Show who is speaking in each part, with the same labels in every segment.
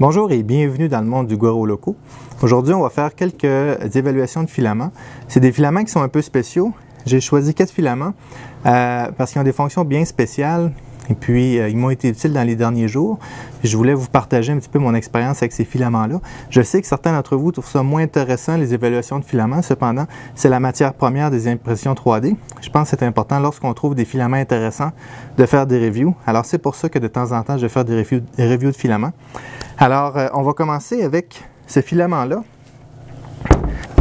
Speaker 1: Bonjour et bienvenue dans le monde du Goro Loco. Aujourd'hui, on va faire quelques évaluations de filaments. C'est des filaments qui sont un peu spéciaux. J'ai choisi 4 filaments parce qu'ils ont des fonctions bien spéciales et puis ils m'ont été utiles dans les derniers jours. Je voulais vous partager un petit peu mon expérience avec ces filaments-là. Je sais que certains d'entre vous trouvent ça moins intéressant, les évaluations de filaments. Cependant, c'est la matière première des impressions 3D. Je pense que c'est important lorsqu'on trouve des filaments intéressants de faire des reviews. Alors, c'est pour ça que de temps en temps, je vais faire des reviews de filaments. Alors, on va commencer avec ce filament-là.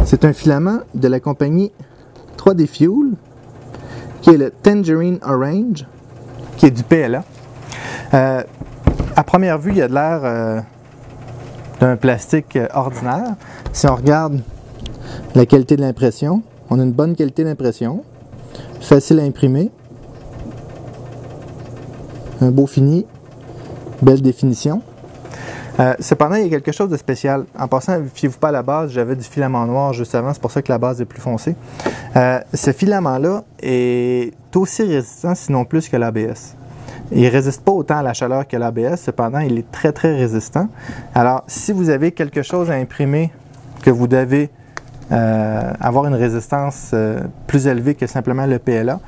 Speaker 1: C'est un filament de la compagnie 3D Fuel, qui est le Tangerine Orange, qui est du PLA. À première vue, il y a de l'air d'un plastique ordinaire. Si on regarde la qualité de l'impression, on a une bonne qualité d'impression, facile à imprimer, un beau fini, belle définition. Cependant, il y a quelque chose de spécial. En passant, fiez-vous pas à la base, j'avais du filament noir juste avant, c'est pour ça que la base est plus foncée. Ce filament-là est aussi résistant, sinon plus que l'ABS. Il ne résiste pas autant à la chaleur que l'ABS, cependant, il est très, très résistant. Alors, si vous avez quelque chose à imprimer que vous devez avoir une résistance plus élevée que simplement le PLA,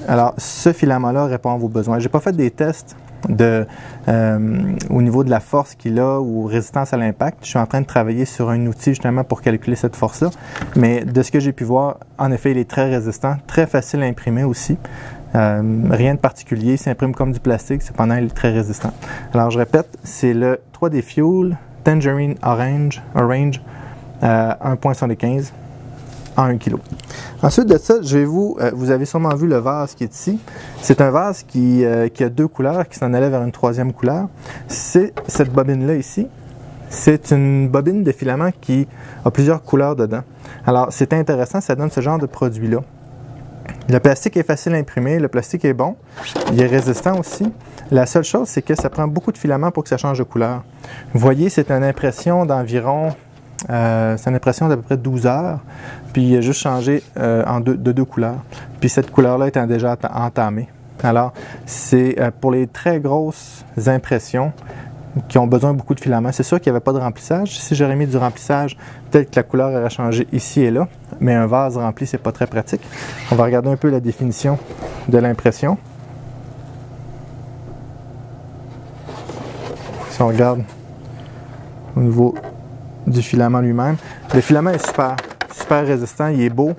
Speaker 1: alors ce filament-là répond à vos besoins. Je n'ai pas fait des tests au niveau de la force qu'il a ou résistance à l'impact. Je suis en train de travailler sur un outil justement pour calculer cette force-là. Mais de ce que j'ai pu voir, en effet, il est très résistant, très facile à imprimer aussi. Rien de particulier, il s'imprime comme du plastique, cependant il est très résistant. Alors je répète, c'est le 3D Fuel Tangerine Orange 1.75 en 1 kg. Ensuite de ça, vous avez sûrement vu le vase qui est ici. C'est un vase qui a 2 couleurs, qui s'en allait vers une 3e couleur. C'est cette bobine-là ici. C'est une bobine de filament qui a plusieurs couleurs dedans. Alors, c'est intéressant, ça donne ce genre de produit-là. Le plastique est facile à imprimer, le plastique est bon, il est résistant aussi. La seule chose, c'est que ça prend beaucoup de filaments pour que ça change de couleur. Vous voyez, c'est une impression d'environ... c'est une impression d'à peu près 12 heures, puis il a juste changé de 2 couleurs. Puis cette couleur-là étant déjà entamée. Alors, c'est pour les très grosses impressions qui ont besoin de beaucoup de filaments. C'est sûr qu'il n'y avait pas de remplissage. Si j'aurais mis du remplissage, peut-être que la couleur aurait changé ici et là, mais un vase rempli, c'est pas très pratique. On va regarder un peu la définition de l'impression. Si on regarde au niveau du filament lui-même. Le filament est super résistant, il est beau.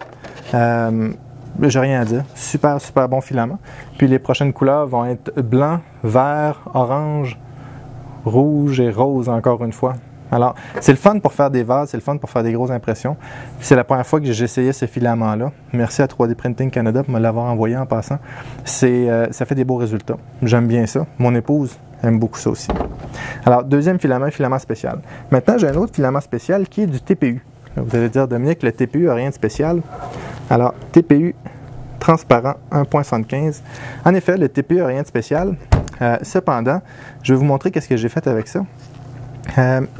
Speaker 1: J'ai rien à dire. Super bon filament. Puis les prochaines couleurs vont être blanc, vert, orange, rouge et rose encore une fois. Alors, c'est le fun pour faire des vases, c'est le fun pour faire des grosses impressions. C'est la première fois que j'ai essayé ce filament-là. Merci à 3D Printing Canada pour me l'avoir envoyé en passant. Ça fait des beaux résultats. J'aime bien ça. Mon épouse aime beaucoup ça aussi. Alors, deuxième filament, filament spécial. Maintenant, j'ai un autre filament spécial qui est du TPU. Là, vous allez dire, Dominique, le TPU n'a rien de spécial. Alors, TPU transparent 1.75. En effet, le TPU n'a rien de spécial. Cependant, je vais vous montrer qu'est-ce que j'ai fait avec ça.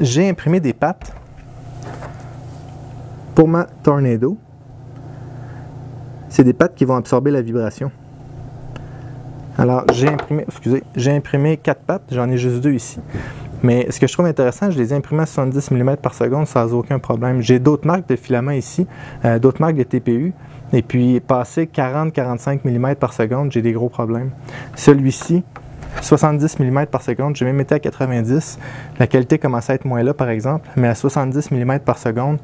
Speaker 1: J'ai imprimé des pattes pour ma Tornado. C'est des pattes qui vont absorber la vibration. Alors, j'ai imprimé 4 pattes, j'en ai juste 2 ici. Mais ce que je trouve intéressant, je les ai imprimées à 70 mm par seconde sans aucun problème. J'ai d'autres marques de filaments ici, d'autres marques de TPU. Et puis, passé 40-45 mm par seconde, j'ai des gros problèmes. Celui-ci, 70 mm par seconde, j'ai même été à 90. La qualité commence à être moins là, par exemple, mais à 70 mm par seconde,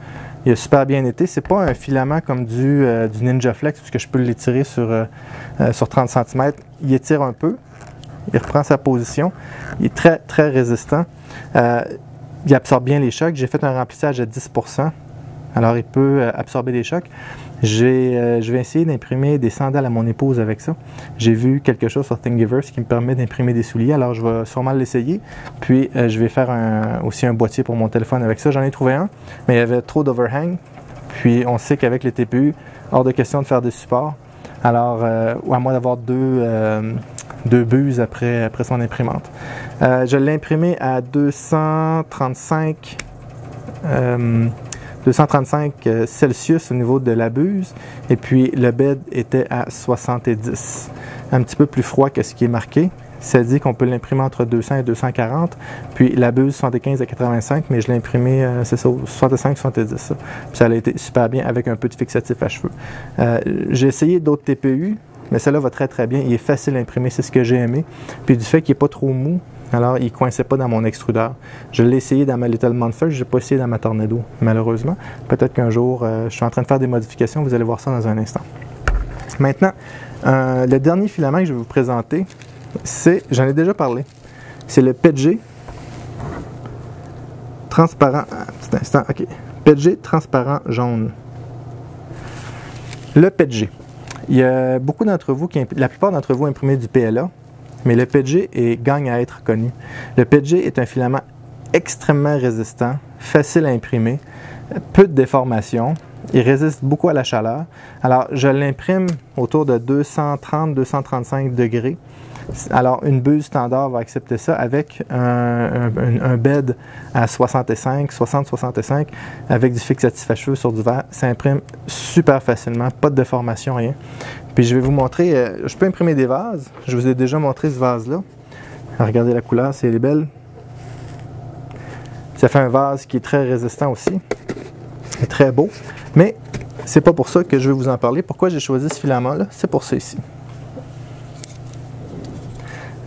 Speaker 1: il a super bien été. C'est pas un filament comme du Ninja Flex, parce que je peux l'étirer sur 30 cm. Il étire un peu, il reprend sa position. Il est très, très résistant. Il absorbe bien les chocs. J'ai fait un remplissage à 10 %. Alors, il peut absorber des chocs. Je vais essayer d'imprimer des sandales à mon épouse avec ça. J'ai vu quelque chose sur Thingiverse qui me permet d'imprimer des souliers, alors je vais sûrement l'essayer. Puis, je vais faire aussi un boîtier pour mon téléphone avec ça. J'en ai trouvé un, mais il y avait trop d'overhang. Puis, on sait qu'avec les TPU, hors de question de faire des supports. Alors, ou à moins d'avoir deux buses après son imprimante. Je l'ai imprimé à 235 Celsius au niveau de la buse, et puis le bed était à 70. Un petit peu plus froid que ce qui est marqué. ça dit qu'on peut l'imprimer entre 200 et 240. Puis la buse 75 à 85, mais je l'ai imprimé, c'est ça, 65-70. Ça. Puis ça a été super bien avec un peu de fixatif à cheveux. J'ai essayé d'autres TPU, mais celle-là va très très bien. Il est facile à imprimer, c'est ce que j'ai aimé. Puis du fait qu'il n'est pas trop mou, alors il ne coinçait pas dans mon extrudeur. Je l'ai essayé dans ma Little Monster, je n'ai pas essayé dans ma Tornado, malheureusement. Peut-être qu'un jour, je suis en train de faire des modifications, vous allez voir ça dans un instant. Maintenant, le dernier filament que je vais vous présenter, j'en ai déjà parlé, c'est le PETG transparent, petit instant, ok, PETG transparent jaune. Le PETG, il y a beaucoup d'entre vous, la plupart d'entre vous imprimez du PLA, mais le PETG gagne à être connu. Le PETG est un filament extrêmement résistant, facile à imprimer, peu de déformation, il résiste beaucoup à la chaleur. Alors, je l'imprime autour de 230-235 degrés. Alors, une buse standard va accepter ça avec un bed à 60-65 avec du fixatif à cheveux sur du verre. Ça imprime super facilement, pas de déformation, rien. Puis je vais vous montrer, je peux imprimer des vases. Je vous ai déjà montré ce vase-là. Regardez la couleur, c'est belle. Ça fait un vase qui est très résistant aussi. C'est très beau. Mais c'est pas pour ça que je vais vous en parler. Pourquoi j'ai choisi ce filament-là? C'est pour ça ici.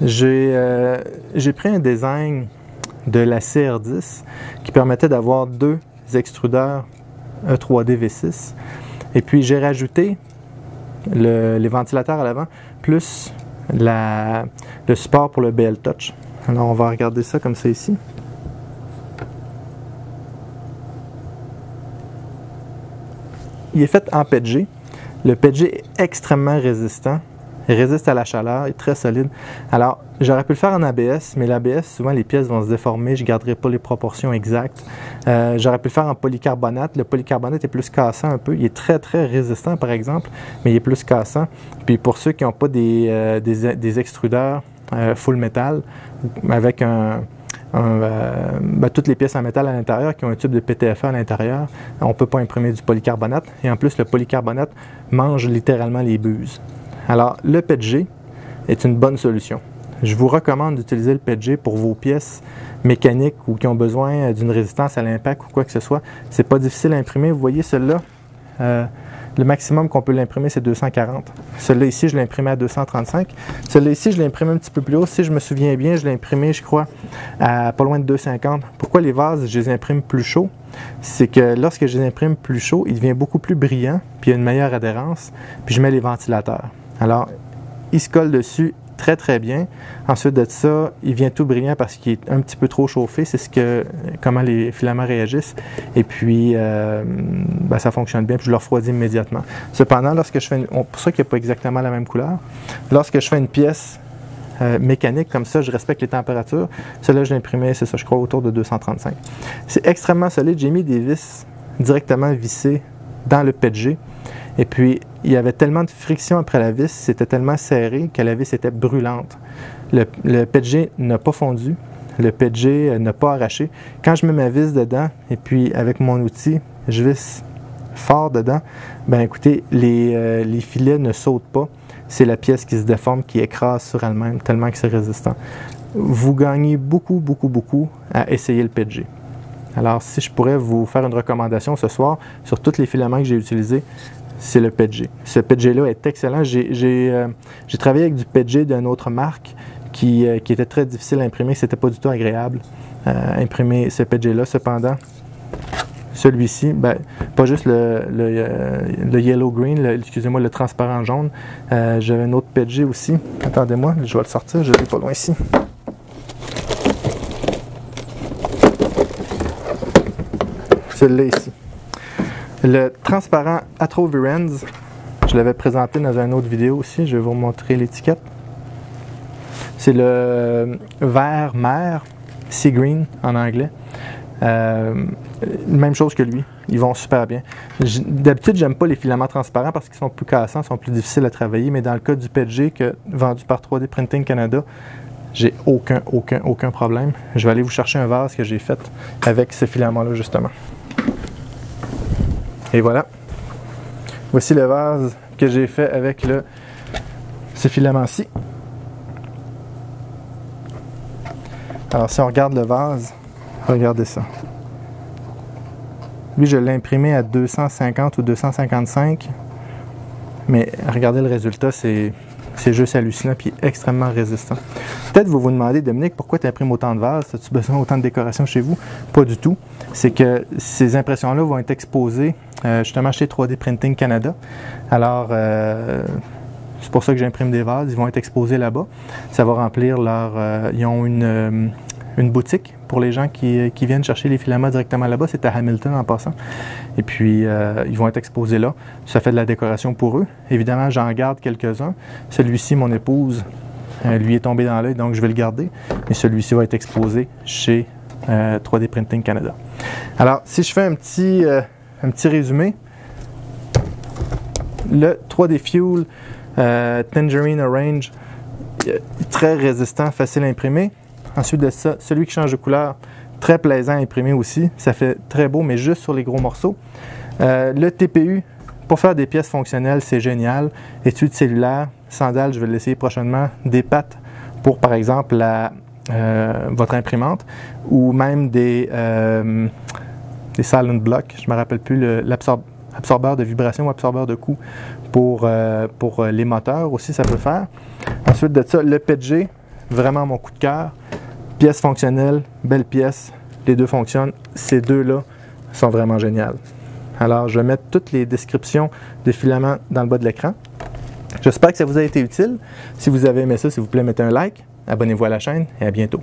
Speaker 1: J'ai pris un design de la CR10 qui permettait d'avoir 2 extrudeurs E3D V6. Et puis j'ai rajouté les ventilateurs à l'avant, plus le support pour le BL Touch. Alors on va regarder ça comme ça ici. Il est fait en PETG. Le PETG est extrêmement résistant. Il résiste à la chaleur, il est très solide. Alors, j'aurais pu le faire en ABS, mais l'ABS, souvent, les pièces vont se déformer. Je ne garderai pas les proportions exactes. J'aurais pu le faire en polycarbonate. Le polycarbonate est plus cassant un peu. Il est très, très résistant, par exemple, mais il est plus cassant. Puis pour ceux qui n'ont pas des extrudeurs full métal, avec toutes les pièces en métal à l'intérieur qui ont un tube de PTFE à l'intérieur, on ne peut pas imprimer du polycarbonate. Et en plus, le polycarbonate mange littéralement les buses. Alors, le PETG est une bonne solution. Je vous recommande d'utiliser le PETG pour vos pièces mécaniques ou qui ont besoin d'une résistance à l'impact ou quoi que ce soit. C'est pas difficile à imprimer. Vous voyez, celui-là, le maximum qu'on peut l'imprimer, c'est 240. Celui-là ici, je l'ai imprimé à 235. Celui-là ici, je l'ai imprimé un petit peu plus haut. Si je me souviens bien, je l'ai imprimé, je crois, à pas loin de 250. Pourquoi les vases, je les imprime plus chauds? C'est que lorsque je les imprime plus chauds, il devient beaucoup plus brillant, puis il y a une meilleure adhérence, puis je mets les ventilateurs. Alors, il se colle dessus très très bien. Ensuite de ça, il vient tout brillant parce qu'il est un petit peu trop chauffé. C'est comment les filaments réagissent. Et puis, ça fonctionne bien. Puis je le refroidis immédiatement. Cependant, lorsque je fais pour ça qu'il n'y a pas exactement la même couleur, lorsque je fais une pièce mécanique comme ça, je respecte les températures. Celui-là, je l'imprimais, c'est ça, je crois, autour de 235. C'est extrêmement solide. J'ai mis des vis directement vissées dans le PETG. Et puis, il y avait tellement de friction après la vis, c'était tellement serré que la vis était brûlante. Le PETG n'a pas fondu, le PETG n'a pas arraché. Quand je mets ma vis dedans, et puis avec mon outil, je visse fort dedans, ben écoutez, les filets ne sautent pas. C'est la pièce qui se déforme, qui écrase sur elle-même, tellement que c'est résistant. Vous gagnez beaucoup, beaucoup, beaucoup à essayer le PETG. Alors, si je pourrais vous faire une recommandation ce soir sur tous les filaments que j'ai utilisés, c'est le PETG. Ce PETG-là est excellent. J'ai travaillé avec du PETG d'une autre marque qui était très difficile à imprimer. C'était pas du tout agréable à imprimer ce PETG-là. Cependant, celui-ci, pas juste le yellow green, excusez-moi, le transparent jaune. J'avais un autre PETG aussi. Attendez-moi, je vais le sortir, je l'ai pas loin ici. Celui-là ici. Le transparent Atrovirens, je l'avais présenté dans une autre vidéo aussi, je vais vous montrer l'étiquette. C'est le vert mer, sea green en anglais. Même chose que lui, ils vont super bien. D'habitude, j'aime pas les filaments transparents parce qu'ils sont plus cassants, sont plus difficiles à travailler, mais dans le cas du PETG vendu par 3D Printing Canada, j'ai aucun problème. Je vais aller vous chercher un vase que j'ai fait avec ce filament-là justement. Et voilà, voici le vase que j'ai fait avec ce filament-ci. Alors, si on regarde le vase, regardez ça. Lui, je l'ai imprimé à 250 ou 255. Mais regardez le résultat, c'est juste hallucinant et extrêmement résistant. Peut-être vous vous demandez, Dominique, pourquoi tu imprimes autant de vases? As-tu besoin d'autant de décoration chez vous? Pas du tout. C'est que ces impressions-là vont être exposées justement chez 3D Printing Canada. Alors, c'est pour ça que j'imprime des vases. Ils vont être exposés là-bas. Ça va remplir leur... ils ont une boutique pour les gens qui viennent chercher les filaments directement là-bas. C'est à Hamilton en passant. Et puis, ils vont être exposés là. Ça fait de la décoration pour eux. Évidemment, j'en garde quelques-uns. Celui-ci, mon épouse, lui est tombé dans l'œil, donc je vais le garder. Mais celui-ci va être exposé chez 3D Printing Canada. Alors, si je fais un petit résumé, le 3D Fuel Tangerine Orange, très résistant, facile à imprimer. Ensuite de ça, celui qui change de couleur, très plaisant à imprimer aussi. Ça fait très beau, mais juste sur les gros morceaux. Le TPU, pour faire des pièces fonctionnelles, c'est génial. Étude cellulaire, sandales, je vais l'essayer prochainement. Des pattes pour, par exemple, votre imprimante. Ou même des silent blocks, je ne me rappelle plus, l'absorbeur de vibration ou absorbeur de coups pour les moteurs aussi, ça peut faire. Ensuite de ça, le PETG, vraiment mon coup de cœur. Pièce fonctionnelle, belle pièce, les deux fonctionnent. Ces deux-là sont vraiment géniales. Alors, je vais mettre toutes les descriptions de filaments dans le bas de l'écran. J'espère que ça vous a été utile. Si vous avez aimé ça, s'il vous plaît, mettez un like, abonnez-vous à la chaîne et à bientôt.